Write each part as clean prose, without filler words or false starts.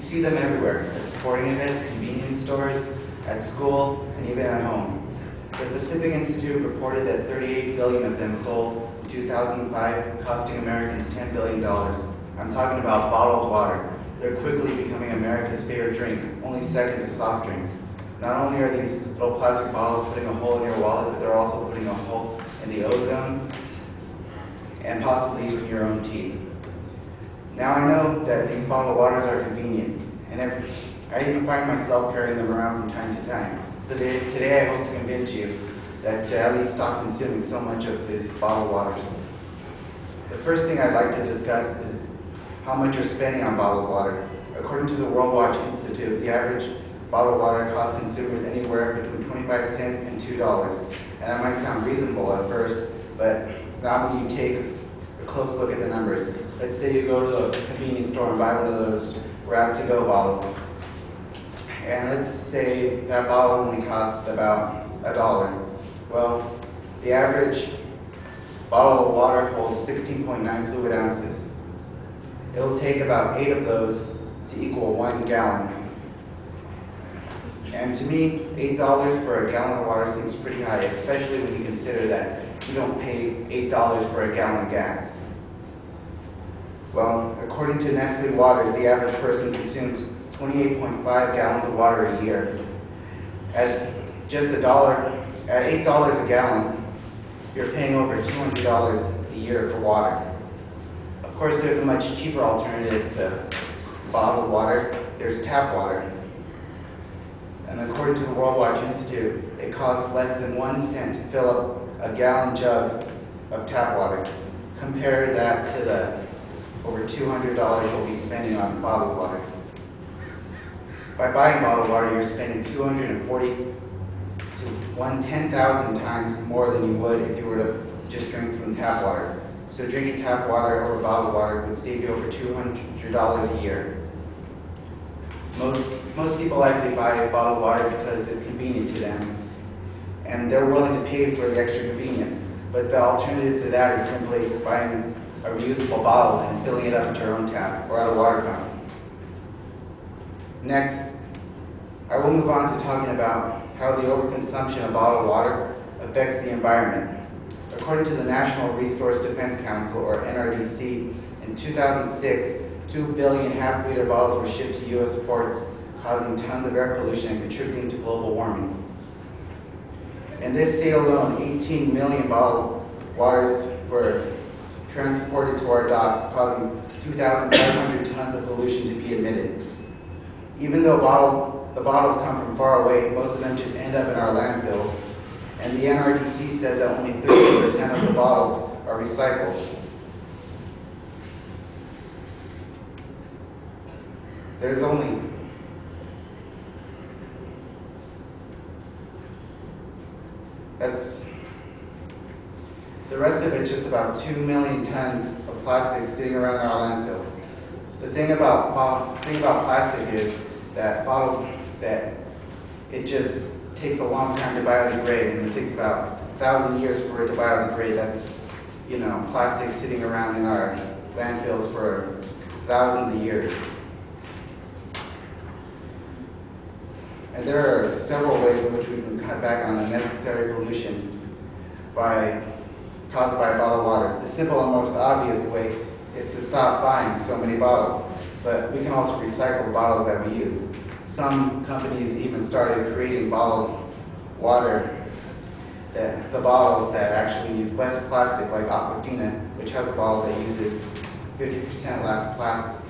see them everywhere, at sporting events, convenience stores, at school, and even at home. The Pacific Institute reported that 38 billion of them sold in 2005, costing Americans $10 billion. I'm talking about bottled water. They're quickly becoming America's favorite drink, only second to soft drinks. Not only are these little plastic bottles putting a hole in your wallet, but they're also putting a hole in the ozone and possibly even your own teeth. Now I know that these bottled waters are convenient, and I even find myself carrying them around from time to time. Today I hope to convince you that to at least stop consuming so much of these bottled waters. The first thing I'd like to discuss is how much you're spending on bottled water. According to the World Watch Institute, the average bottled water costs consumers anywhere between 25 cents and $2. And that might sound reasonable at first, but now when you take a close look at the numbers, let's say you go to a convenience store and buy one of those grab-to-go bottles. And let's say that bottle only costs about $1. Well, the average bottle of water holds 16.9 fluid ounces. It'll take about 8 of those to equal 1 gallon. And to me, $8 for a gallon of water seems pretty high, especially when you consider that you don't pay $8 for a gallon of gas. Well, according to Nestle Waters, the average person consumes 28.5 gallons of water a year. At just at $8 a gallon, you're paying over $200 a year for water. Of course, there's a much cheaper alternative to bottled water. There's tap water. And according to the World Watch Institute, it costs less than 1 cent to fill up a gallon jug of tap water. Compare that to the over $200 you'll be spending on bottled water. By buying bottled water, you're spending 240 to 10,000 times more than you would if you were to just drink from tap water. So drinking tap water over bottled water would save you over $200 a year. Most people likely buy bottled water because it's convenient to them, and they're willing to pay for the extra convenience. But the alternative to that is simply buying a reusable bottle and filling it up at your own tap or at a water fountain. Next, I will move on to talking about how the overconsumption of bottled water affects the environment. According to the National Resource Defense Council, or NRDC, in 2006, 2 billion half-liter bottles were shipped to U.S. ports, causing tons of air pollution and contributing to global warming. In this state alone, 18 million bottled waters were transported to our docks, causing 2,500 tons of pollution to be emitted. Even though the bottles come from far away, most of them just end up in our landfills, and the NRDC said that only 30% of the bottles are recycled. There's only the rest of it's just about 2 million tons of plastic sitting around our landfill. The thing about plastic is that it just takes a long time to biodegrade, and it takes about 1,000 years for it to biodegrade. That's, plastic sitting around in our landfills for thousands of years. And there are several ways in which we can cut back on unnecessary pollution caused by bottled water. The simple and most obvious way is to stop buying so many bottles, but we can also recycle the bottles that we use. Some companies even started creating bottled water, the bottles that actually use less plastic, like Aquafina, which has a bottle that uses 50% less plastic.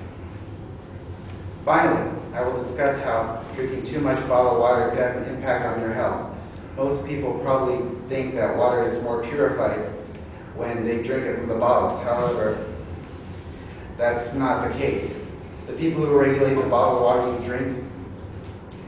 Finally, I will discuss how drinking too much bottled water could have an impact on your health. Most people probably think that water is more purified when they drink it from the bottles. However, that's not the case. The people who regulate the bottled water you drink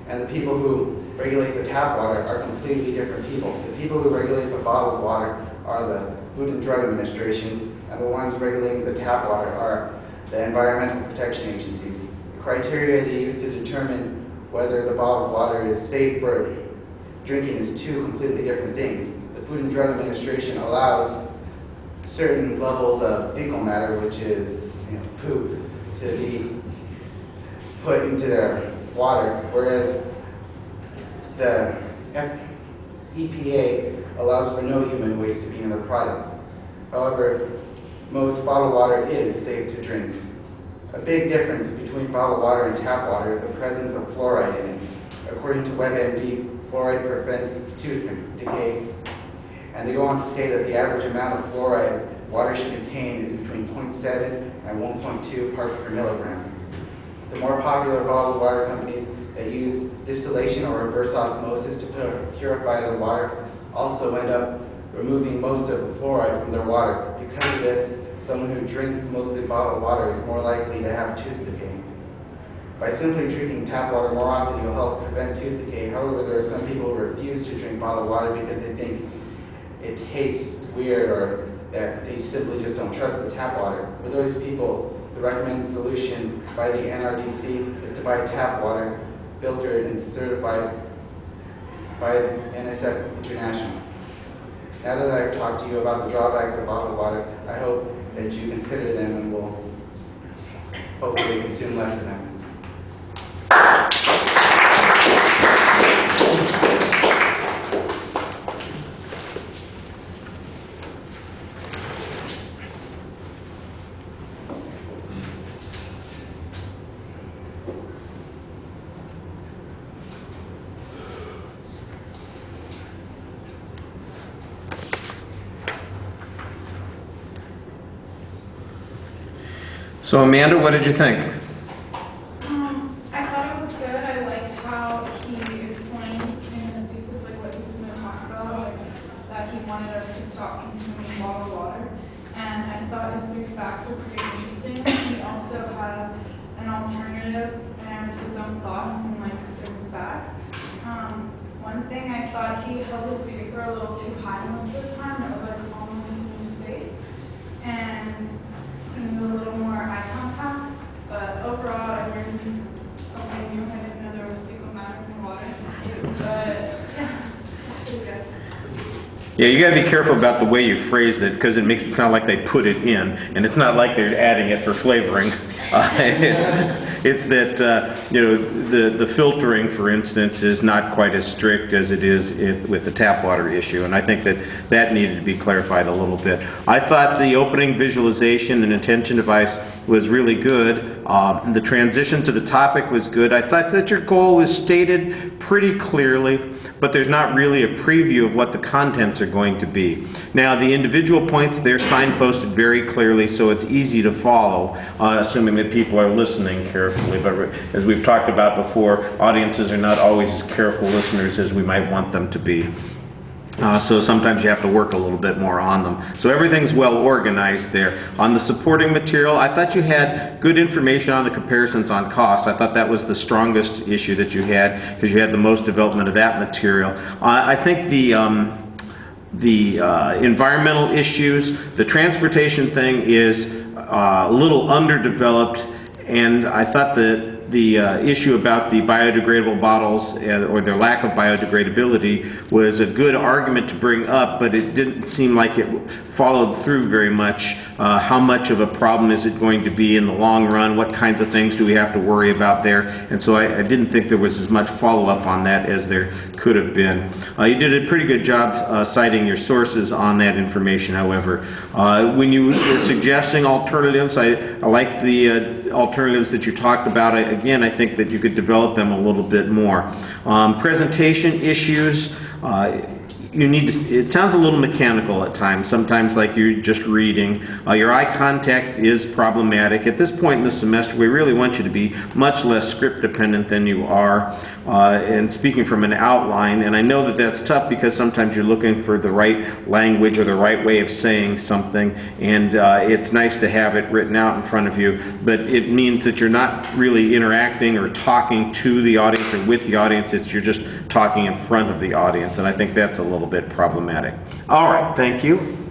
and the people who regulate the tap water are completely different people. The people who regulate the bottled water are the Food and Drug Administration, and the ones regulating the tap water are the Environmental Protection Agencies. The criteria they use to determine whether the bottled water is safe for drinking is two completely different things. The Food and Drug Administration allows certain levels of fecal matter, which is poop, to be put into their water, whereas the EPA allows for no human waste to be in their products. However, most bottled water is safe to drink. A big difference between bottled water and tap water is the presence of fluoride in it. According to WebMD, fluoride prevents tooth decay, and they go on to say that the average amount of fluoride water should contain is between 0.7 and 1.2 parts per milligram. The more popular bottled water companies that use distillation or reverse osmosis to purify the water also end up removing most of the fluoride from their water. Because of this, someone who drinks mostly bottled water is more likely to have tooth decay. By simply drinking tap water more often, you'll help prevent tooth decay. However, there are some people who refuse to drink bottled water because they think it tastes weird or that they simply just don't trust the tap water. For those people, the recommended solution by the NRDC is to buy tap water filtered and certified by NSF International. Now that I've talked to you about the drawbacks of bottled water, I hope that you consider them and will hopefully consume less of them. So Amanda, what did you think? I thought it was good. I liked how he explained in the pieces like what he was going to talk about, like that he wanted us to stop consuming bottled water. And I thought his 3 facts were pretty interesting. He also has an alternative and his own thoughts and like certain facts. One thing I thought he held his paper a little too high most of the time. It was like almost in his face. And he knew a little more eye contact, but overall I learned something new. I didn't know there was fecal matter in water, but yeah, it's good. Yeah, you got to be careful about the way you phrase it because it makes it sound like they put it in, and it's not like they're adding it for flavoring. It's that the filtering, for instance, is not quite as strict as it is with the tap water issue, and I think that needed to be clarified a little bit. I thought the opening visualization and attention device was really good. The transition to the topic was good. I thought that your goal was stated pretty clearly, but there's not really a preview of what the contents are going to be. Now, the individual points, they're signposted very clearly, so it's easy to follow, assuming that people are listening carefully. But as we've talked about before, audiences are not always as careful listeners as we might want them to be. So sometimes you have to work a little bit more on them. So everything's well organized there. On the supporting material, I thought you had good information on the comparisons on cost. I thought that was the strongest issue that you had because you had the most development of that material. I think the environmental issues, the transportation thing is a little underdeveloped, and I thought that the issue about the biodegradable bottles or their lack of biodegradability was a good argument to bring up, but it didn't seem like it followed through very much. How much of a problem is it going to be in the long run? What kinds of things do we have to worry about there? And so I didn't think there was as much follow-up on that as there could have been. You did a pretty good job citing your sources on that information, however. When you were suggesting alternatives, I liked the alternatives that you talked about. Again, I think that you could develop them a little bit more. Presentation issues. It sounds a little mechanical at times, sometimes like you're just reading. Your eye contact is problematic. At this point in the semester, we really want you to be much less script dependent than you are, and speaking from an outline. And I know that that's tough because sometimes you're looking for the right language or the right way of saying something, and it's nice to have it written out in front of you, but it means that you're not really interacting or talking to the audience or with the audience. You're just talking in front of the audience, and I think that's a little bit problematic. All right, thank you.